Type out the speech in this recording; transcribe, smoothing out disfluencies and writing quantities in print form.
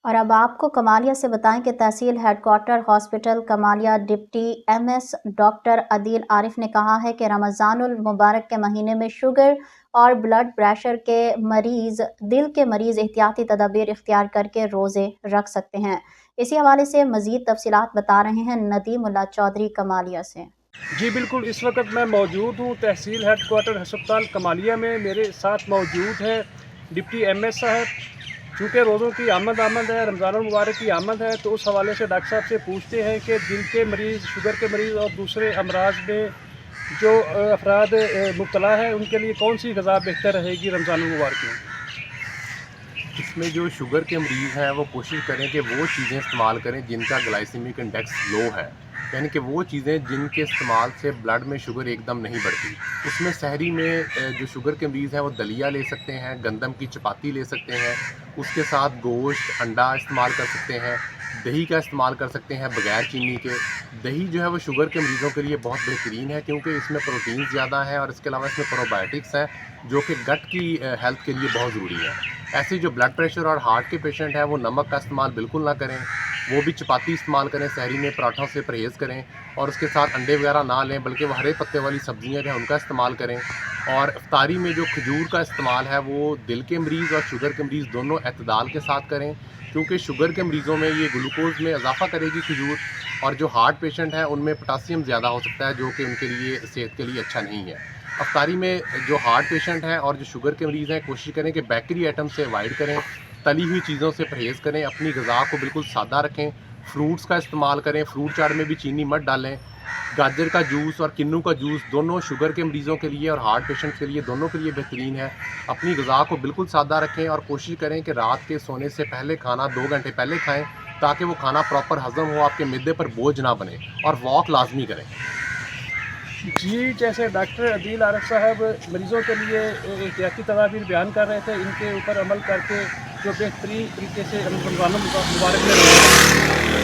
और अब आपको कमालिया से बताएं कि तहसील headquarter hospital Kamalia deputy MS doctor Adeel Arif ने कहा है कि रमज़ानुल मुबारक के महीने में शुगर और ब्लड प्रेशर के मरीज़, दिल के मरीज़ एहतियाती तदाबीर इख्तियार करके रोज़े रख सकते हैं। इसी हवाले से मज़ीद तफसीलात बता रहे हैं नदीमुल्लाह चौधरी कमालिया से। जी बिल्कुल, इस वक्त मैं मौजूद हूँ तहसील हेडक्वार्टर अस्पताल कमालिया में। मेरे साथ मौजूद हैं डिप्टी एमएस साहब। चूँकि रोज़ों की आमद है, रमज़ानुल मुबारक की आमद है, तो उस हवाले से डॉक्टर साहब से पूछते हैं कि दिल के मरीज़, शुगर के मरीज़ और दूसरे अमराज में जो अफराद मुब्तला हैं, उनके लिए कौन सी ग़िज़ा बेहतर रहेगी रमज़ानुल मुबारक में? इसमें जो शुगर के मरीज़ हैं वो कोशिश करें कि वो चीज़ें इस्तेमाल करें जिनका ग्लाइसेमिक इंडेक्स लो है, यानी कि वो चीज़ें जिनके इस्तेमाल से ब्लड में शुगर एकदम नहीं बढ़ती। उसमें सहरी में जो शुगर के मरीज़ हैं वो दलिया ले सकते हैं, गंदम की चपाती ले सकते हैं, उसके साथ गोश्त, अंडा इस्तेमाल कर सकते हैं, दही का इस्तेमाल कर सकते हैं बग़ैर चीनी के। दही जो है वो शुगर के मरीज़ों के लिए बहुत बेहतरीन है क्योंकि इसमें प्रोटीन ज़्यादा है और इसके अलावा इसमें प्रोबायोटिक्स हैं जो कि गट की हेल्थ के लिए बहुत ज़रूरी है। ऐसे जो ब्लड प्रेशर और हार्ट के पेशेंट हैं वो नमक का इस्तेमाल बिल्कुल ना करें, वो भी चपाती इस्तेमाल करें, सहरी में पराठों से परहेज़ करें और उसके साथ अंडे वगैरह ना लें, बल्कि वो हरे पत्ते वाली सब्ज़ियाँ जो हैं उनका इस्तेमाल करें। और इफ्तारी में जो खजूर का इस्तेमाल है वो दिल के मरीज़ और शुगर के मरीज़ दोनों एतदाल के साथ करें, क्योंकि शुगर के मरीज़ों में ये ग्लूकोज़ में इजाफ़ा करेगी खजूर, और जो हार्ट पेशेंट हैं उनमें पोटासियम ज़्यादा हो सकता है जो कि उनके लिए सेहत के लिए अच्छा नहीं है। अफ्तारी में जो हार्ट पेशेंट हैं और जो शुगर के मरीज़ हैं कोशिश करें कि बेकरी आइटम से अवॉइड करें, तली हुई चीज़ों से परहेज़ करें, अपनी ग़िज़ा को बिल्कुल सादा रखें, फ्रूट्स का इस्तेमाल करें, फ्रूट चाट में भी चीनी मत डालें। गाजर का जूस और किन्नू का जूस दोनों शुगर के मरीज़ों के लिए और हार्ट पेशेंट के लिए, दोनों के लिए बेहतरीन है। अपनी ग़िज़ा को बिल्कुल सादा रखें और कोशिश करें कि रात के सोने से पहले खाना 2 घंटे पहले खाएँ, ताकि वो खाना प्रॉपर हज़म हो, आपके मिद्दे पर बोझ ना बने, और वॉक लाज़मी करें। जी, जैसे डॉक्टर अदील आरिफ साहब मरीज़ों के लिए एहतियाती तदाबीर बयान कर रहे थे, इनके ऊपर अमल करके जो बेहतरीन तरीके से रमज़ानुल मुबारक में